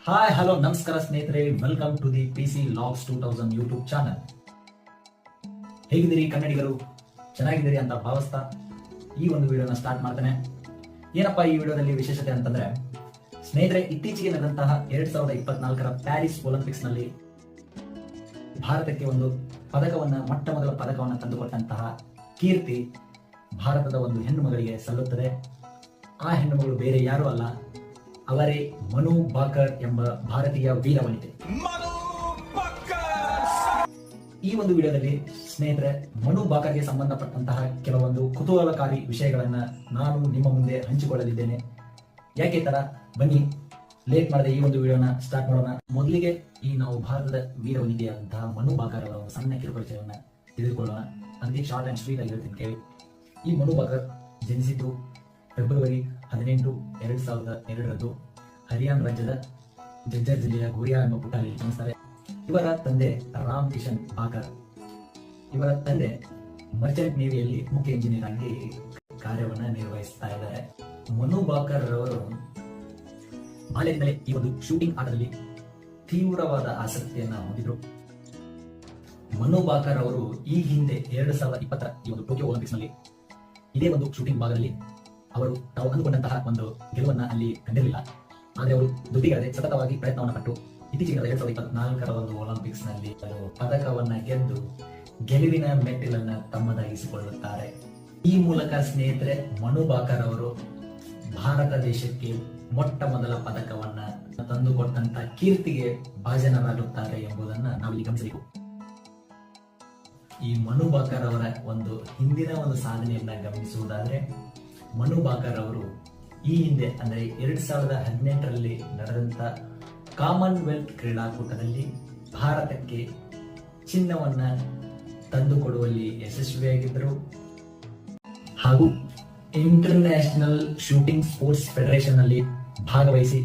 Hi hello ನಮಸ್ಕಾರ ಸ್ನೇಹಿತರೆ, welcome to the PC Logs 2000 YouTube channel. ಹೇಗಿದ್ದೀರಿ ಕನ್ನಡಿಗರು? ಚೆನ್ನಾಗಿದ್ದೀರಿ ಅಂತ ಭಾವಿಸ್ತಾ ಈ ಒಂದು ವಿಡಿಯೋನ ಸ್ಟಾರ್ಟ್ ಮಾಡ್ತೇನೆ. ಏನಪ್ಪಾ ಈ ವಿಡಿಯೋದಲ್ಲಿ ವಿಶೇಷತೆ ಅಂತಂದ್ರೆ, ಸ್ನೇಹಿತರೆ, ಇತ್ತೀಚೆಗೆ ನಡೆದಂತಹ 2024ರ ಪ್ಯಾರಿಸ್ ಒಲಿಂಪಿಕ್ಸ್ ನಲ್ಲಿ ಭಾರತಕ್ಕೆ ಒಂದು ಪದಕವನ್ನ, ಮೊಟ್ಟ ಮೊದಲ ಪದಕವನ್ನ ತಂದುಕೊಟ್ಟಂತಹ ಕೀರ್ತಿ ಭಾರತದ ಒಂದು ಹೆಣ್ಣು ಮಗಳಿಗೆ ಸಲ್ಲುತ್ತದೆ. ಆ ಹೆಣ್ಣು ಮಗಳು ಬೇರೆ ಯಾರು ಅಲ್ಲ, ಅವರೇ ಮನು ಬಾಕರ್ ಎಂಬ ಭಾರತೀಯ ವೀರವನಿತೆ. ಈ ಒಂದು ವಿಡಿಯೋದಲ್ಲಿ ಸ್ನೇಹಿತರೆ, ಮನು ಬಾಕರ್ಗೆ ಸಂಬಂಧಪಟ್ಟಂತಹ ಕೆಲವೊಂದು ಕುತೂಹಲಕಾರಿ ವಿಷಯಗಳನ್ನ ನಾನು ನಿಮ್ಮ ಮುಂದೆ ಹಂಚಿಕೊಳ್ಳಲಿದ್ದೇನೆ. ಯಾಕೆ ತರ, ಬನ್ನಿ ಲೇಟ್ ಮಾಡದೆ ಈ ಒಂದು ವಿಡಿಯೋನ ಸ್ಟಾರ್ಟ್ ಮಾಡೋಣ. ಮೊದಲಿಗೆ ಈ ನಾವು ಭಾರತದ ವೀರವನಿತೆಯಾದಂತಹ ಮನು ಬಾಕರ್ ಅವರ ಸಣ್ಣ ಕಿರುಪರಿಚಯವನ್ನ ತಿಳಿದುಕೊಳ್ಳೋಣ. ಅದಕ್ಕೆ ಶಾರ್ಟ್ ಅಂಡ್ ಸ್ವೀಟ್ ಆಗಿ ಹೇಳ್ತೀನಿ ಕೇಳಿ. ಈ ಮನು ಬಾಕರ್ ಜನಿಸಿದ್ದು ಫೆಬ್ರವರಿ 18, 2002 ಹರಿಯಾಣ ರಾಜ್ಯದ ಜಜ್ಜರ್ ಜಿಲ್ಲೆಯ ಗೋರಿಯಾ ಎಂಬ ಪುಟ್ಟಲ್ಲಿ ಜನಿಸ್ತಾರೆ. ಇವರ ತಂದೆ ರಾಮ್ ಕಿಶನ್ ಬಾಕರ್. ಇವರ ತಂದೆ ಮರ್ಚೆಂಟ್ ನೇವಿಯಲ್ಲಿ ಮುಖ್ಯ ಇಂಜಿನಿಯರ್ ಆಗಿ ಕಾರ್ಯವನ್ನ ನಿರ್ವಹಿಸ್ತಾ ಇದ್ದಾರೆ. ಮನು ಬಾಕರ್ ಅವರು ಬಾಲ್ಯದಿಂದಲೇ ಈ ಒಂದು ಶೂಟಿಂಗ್ ಆಟದಲ್ಲಿ ತೀವ್ರವಾದ ಆಸಕ್ತಿಯನ್ನ ಹೊಂದಿದ್ರು. ಮನು ಬಾಕರ್ ಅವರು ಈ ಹಿಂದೆ 2020ರ ಈ ಒಂದು ಟೋಕಿಯೋ ಒಲಿಂಪಿಕ್ಸ್ ನಲ್ಲಿ ಇದೇ ಒಂದು ಶೂಟಿಂಗ್ ಭಾಗದಲ್ಲಿ ಅವರು ತಾವು ಅಂದುಕೊಂಡಂತಹ ಒಂದು ಗೆಲುವನ್ನ ಅಲ್ಲಿ ಕಂಡಿರಲಿಲ್ಲ. ಆದರೆ ಅವರು ದುಡ್ಡಿಗದೆ ಸತತವಾಗಿ ಪ್ರಯತ್ನವನ್ನು ಪಟ್ಟು ಇತ್ತೀಚೆಗೆ 2024ರ ಒಂದು ಒಲಿಂಪಿಕ್ಸ್ ನಲ್ಲಿ ಪದಕವನ್ನ ಗೆದ್ದು ಗೆಲುವಿನ ಮೆಟ್ಟಿಲನ್ನ ತಮ್ಮದಾಗಿಸಿಕೊಳ್ಳುತ್ತಾರೆ. ಈ ಮೂಲಕ ಸ್ನೇಹಿತರೆ, ಮನು ಬಾಕರ್ ಅವರು ಭಾರತ ದೇಶಕ್ಕೆ ಮೊಟ್ಟ ಮೊದಲ ಪದಕವನ್ನ ತಂದುಕೊಟ್ಟಂತ ಕೀರ್ತಿಗೆ ಭಾಜನರಾಗುತ್ತಾರೆ ಎಂಬುದನ್ನ ನಾವಿಲ್ಲಿ ಗಮನಿಸಬೇಕು. ಈ ಮನು ಬಾಕರ್ ಅವರ ಒಂದು ಹಿಂದಿನ ಒಂದು ಸಾಧನೆಯನ್ನ ಗಮನಿಸುವುದಾದ್ರೆ, ಮನು ಬಾಕರ್ ಅವರು ಈ ಹಿಂದೆ ಅಂದ್ರೆ 2018ರಲ್ಲಿ ನಡೆದಂತ ಕಾಮನ್ವೆಲ್ತ್ ಕ್ರೀಡಾಕೂಟದಲ್ಲಿ ಭಾರತಕ್ಕೆ ಚಿನ್ನವನ್ನ ತಂದುಕೊಡುವಲ್ಲಿ ಯಶಸ್ವಿಯಾಗಿದ್ದರು. ಹಾಗೂ ಇಂಟರ್ನ್ಯಾಷನಲ್ ಶೂಟಿಂಗ್ ಸ್ಪೋರ್ಟ್ಸ್ ಫೆಡರೇಷನ್ ನಲ್ಲಿ ಭಾಗವಹಿಸಿ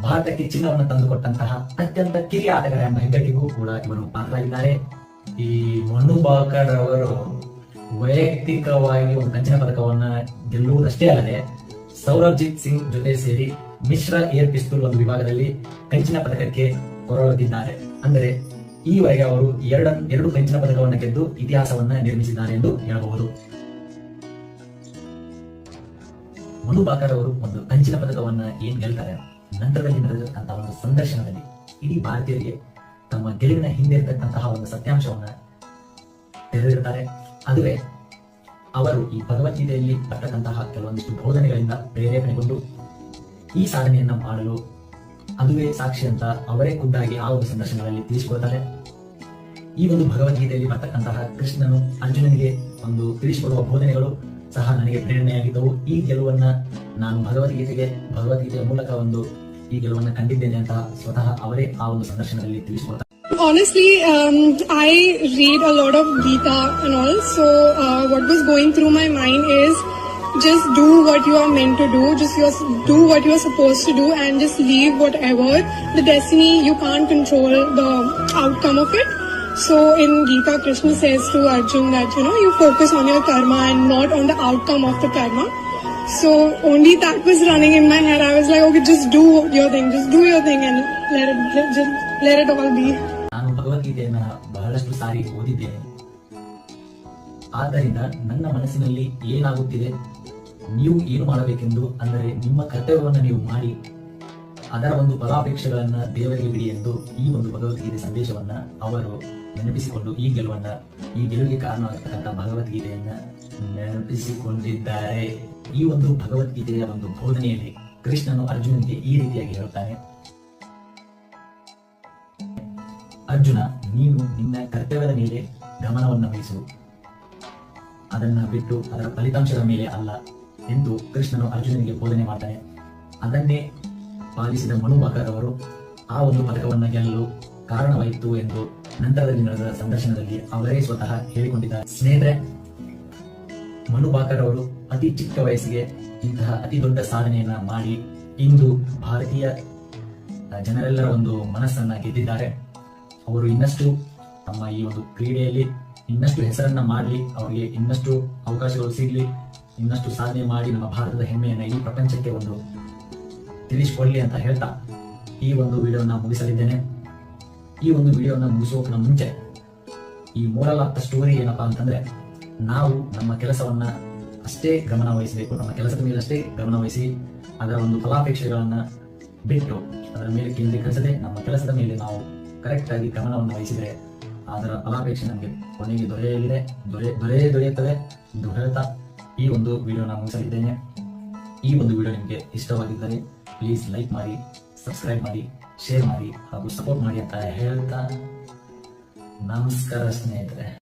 ಭಾರತಕ್ಕೆ ಚಿನ್ನವನ್ನು ತಂದುಕೊಟ್ಟಂತಹ ಅತ್ಯಂತ ಕಿರಿಯ ಆಟಗಾರ ಎಂಬ ಹೆಗ್ಗಳಿಕೆಗೂ ಕೂಡ ಇವರು ಪಾತ್ರರಾಗಿದ್ದಾರೆ. ಈ ಮನು ಬಾಕರ್ ಅವರು ವೈಯಕ್ತಿಕವಾಗಿ ಒಂದು ಕಂಚಿನ ಪದಕವನ್ನ ಗೆಲ್ಲುವುದಷ್ಟೇ ಅಲ್ಲದೆ ಸೌರಭ್ಜಿತ್ ಸಿಂಗ್ ಜೊತೆ ಸೇರಿ ಮಿಶ್ರ ಏರ್ ಪಿಸ್ತೂಲ್ ಒಂದು ವಿಭಾಗದಲ್ಲಿ ಕಂಚಿನ ಪದಕಕ್ಕೆ ಹೊರಹೊಮ್ಮಿದ್ದಾರೆ. ಅಂದರೆ ಈವರೆಗೆ ಅವರು ಎರಡು ಕಂಚಿನ ಪದಕವನ್ನು ಗೆದ್ದು ಇತಿಹಾಸವನ್ನ ನಿರ್ಮಿಸಿದ್ದಾರೆ ಎಂದು ಹೇಳಬಹುದು. ಮನು ಬಾಕರ್ ಅವರು ಒಂದು ಕಂಚಿನ ಪದಕವನ್ನ ಏನ್ ಗೆಲ್ತಾರೆ, ನಂತರದಲ್ಲಿ ನಡೆದಂತಹ ಒಂದು ಸಂದರ್ಶನದಲ್ಲಿ ಇಡೀ ಭಾರತೀಯರಿಗೆ ತಮ್ಮ ಗೆಲುವಿನ ಹಿಂದೆ ಇರತಕ್ಕಂತಹ ಒಂದು ಸತ್ಯಾಂಶವನ್ನ ತೆರೆದಿರುತ್ತಾರೆ. ಅದುವೇ ಅವರು ಈ ಭಗವದ್ಗೀತೆಯಲ್ಲಿ ಬರ್ತಕ್ಕಂತಹ ಕೆಲವೊಂದಿಷ್ಟು ಬೋಧನೆಗಳಿಂದ ಪ್ರೇರೇಪಣೆಗೊಂಡು ಈ ಸಾಧನೆಯನ್ನ ಮಾಡಲು ಅದುವೇ ಸಾಕ್ಷಿ ಅಂತ ಅವರೇ ಖುದ್ದಾಗಿ ಆ ಒಂದು ಸಂದರ್ಶನಗಳಲ್ಲಿ ತಿಳಿಸಿಕೊಳ್ತಾರೆ. ಈ ಒಂದು ಭಗವದ್ಗೀತೆಯಲ್ಲಿ ಬರ್ತಕ್ಕಂತಹ ಕೃಷ್ಣನು ಅರ್ಜುನನಿಗೆ ಒಂದು ತಿಳಿಸಿಕೊಡುವ ಬೋಧನೆಗಳು ಸಹ ನನಗೆ ಪ್ರೇರಣೆಯಾಗಿದ್ದವು. ಈ ಗೆಲುವನ್ನ ನಾನು ಭಗವದ್ಗೀತೆಯ ಮೂಲಕ ಒಂದು ಈ ಗೆಲುವನ್ನ ಕಂಡಿದ್ದೇನೆ ಅಂತ ಸ್ವತಃ ಅವರೇ ಆ ಒಂದು ಸಂದರ್ಶನದಲ್ಲಿ ತಿಳಿಸಿಕೊಳ್ತಾರೆ. Honestly, I read a lot of Gita and all, so what was going through my mind is just do what you are meant to do, do what you are supposed to do, and just leave whatever. The destiny, you can't control the outcome of it. So in Gita, Krishna says to Arjun that, you focus on your karma and not on the outcome of the karma. So only that was running in my head. I was like, okay, just do your thing and let it all be. ನಾನು ಭಗವದ್ಗೀತೆಯನ್ನ ಬಹಳಷ್ಟು ಸಾರಿ ಓದಿದ್ದೇನೆ. ಆದ್ದರಿಂದ ನನ್ನ ಮನಸ್ಸಿನಲ್ಲಿ ಏನಾಗುತ್ತಿದೆ, ನೀವು ಏನು ಮಾಡಬೇಕೆಂದು, ಅಂದರೆ ನಿಮ್ಮ ಕರ್ತವ್ಯವನ್ನು ನೀವು ಮಾಡಿ ಅದರ ಒಂದು ಫಲಾಪೇಕ್ಷೆಗಳನ್ನ ದೇವರಿಗೆ ಬಿಡಿ ಎಂದು ಈ ಒಂದು ಭಗವದ್ಗೀತೆ ಸಂದೇಶವನ್ನ ಅವರು ನೆನಪಿಸಿಕೊಂಡು ಈ ಗೆಲುವಿಗೆ ಕಾರಣವಾಗತಕ್ಕಂಥ ಭಗವದ್ಗೀತೆಯನ್ನ ನೆನಪಿಸಿಕೊಂಡಿದ್ದಾರೆ. ಈ ಒಂದು ಭಗವದ್ಗೀತೆಯ ಒಂದು ಬೋಧನೆಯಲ್ಲಿ ಕೃಷ್ಣನು ಅರ್ಜುನನಿಗೆ ಈ ರೀತಿಯಾಗಿ ಹೇಳುತ್ತಾನೆ, ಅರ್ಜುನ, ನೀನು ನಿನ್ನ ಕರ್ತವ್ಯದ ಮೇಲೆ ಗಮನವನ್ನು ವಹಿಸು, ಅದನ್ನ ಬಿಟ್ಟು ಅದರ ಫಲಿತಾಂಶದ ಮೇಲೆ ಅಲ್ಲ ಎಂದು ಕೃಷ್ಣನು ಅರ್ಜುನನಿಗೆ ಬೋಧನೆ ಮಾಡ್ತಾನೆ. ಅದನ್ನೇ ಪಾಲಿಸಿದ ಮನು ಬಾಕರ್ ಅವರು ಆ ಒಂದು ಪದಕವನ್ನು ಗೆಲ್ಲಲು ಕಾರಣವಾಯಿತು ಎಂದು ನಂತರದಲ್ಲಿ ನಡೆದ ಸಂದರ್ಶನದಲ್ಲಿ ಅವರೇ ಸ್ವತಃ ಹೇಳಿಕೊಂಡಿದ್ದಾರೆ. ಸ್ನೇಹಿತರೆ, ಮನು ಬಾಕರ್ ಅವರು ಅತಿ ಚಿಕ್ಕ ವಯಸ್ಸಿಗೆ ಇಂತಹ ಅತಿ ದೊಡ್ಡ ಸಾಧನೆಯನ್ನ ಮಾಡಿ ಇಂದು ಭಾರತೀಯ ಜನರೆಲ್ಲರ ಒಂದು ಮನಸ್ಸನ್ನ ಗೆದ್ದಿದ್ದಾರೆ. ಅವರು ಇನ್ನಷ್ಟು ತಮ್ಮ ಈ ಒಂದು ಕ್ರೀಡೆಯಲ್ಲಿ ಇನ್ನಷ್ಟು ಹೆಸರನ್ನ ಮಾಡಲಿ, ಅವರಿಗೆ ಇನ್ನಷ್ಟು ಅವಕಾಶಗಳು ಸಿಗಲಿ, ಇನ್ನಷ್ಟು ಸಾಧನೆ ಮಾಡಿ ನಮ್ಮ ಭಾರತದ ಹೆಮ್ಮೆಯನ್ನ ಈ ಪ್ರಪಂಚಕ್ಕೆ ಒಂದು ತಿಳಿಸಿಕೊಳ್ಳಿ ಅಂತ ಹೇಳ್ತಾ ಈ ಒಂದು ವಿಡಿಯೋನ ಮುಗಿಸಲಿದ್ದೇನೆ. ಈ ಒಂದು ವಿಡಿಯೋನ ಮುಗಿಸೋಕ್ಕಿಂತ ಮುಂಚೆ ಈ ಮೋರಲ್ ಆಫ್ ದ ಸ್ಟೋರಿ ಏನಪ್ಪಾ ಅಂತಂದ್ರೆ, ನಾವು ನಮ್ಮ ಕೆಲಸವನ್ನ ಅಷ್ಟೇ ಗಮನ ವಹಿಸಬೇಕು. ನಮ್ಮ ಕೆಲಸದ ಮೇಲೆ ಅಷ್ಟೇ ಗಮನ ವಹಿಸಿ ಅದರ ಒಂದು ಫಲಾಪೇಕ್ಷೆಗಳನ್ನ ಬಿಟ್ಟು ಅದರ ಮೇಲೆ ಕೇಂದ್ರೀಕರಿಸದೆ ನಮ್ಮ ಕೆಲಸದ ಮೇಲೆ ನಾವು ಕರೆಕ್ಟ್ ಆಗಿ ಗಮನವನ್ನು ವಹಿಸಿದರೆ ಅದರ ಫಲಾಪೇಕ್ಷೆ ನಮಗೆ ಕೊನೆಗೆ ದೊರೆಯುತ್ತದೆ ಎಂದು ಹೇಳ್ತಾ ಈ ಒಂದು ವಿಡಿಯೋನ ಮುಗಿಸಲಿದ್ದೇನೆ. ಈ ಒಂದು ವಿಡಿಯೋ ನಿಮಗೆ ಇಷ್ಟವಾಗಿದ್ದರೆ ಪ್ಲೀಸ್ ಲೈಕ್ ಮಾಡಿ, ಸಬ್ಸ್ಕ್ರೈಬ್ ಮಾಡಿ, ಶೇರ್ ಮಾಡಿ ಹಾಗೂ ಸಪೋರ್ಟ್ ಮಾಡಿ ಅಂತ ಹೇಳ್ತಾ ನಮಸ್ಕಾರ ಸ್ನೇಹಿತರೆ.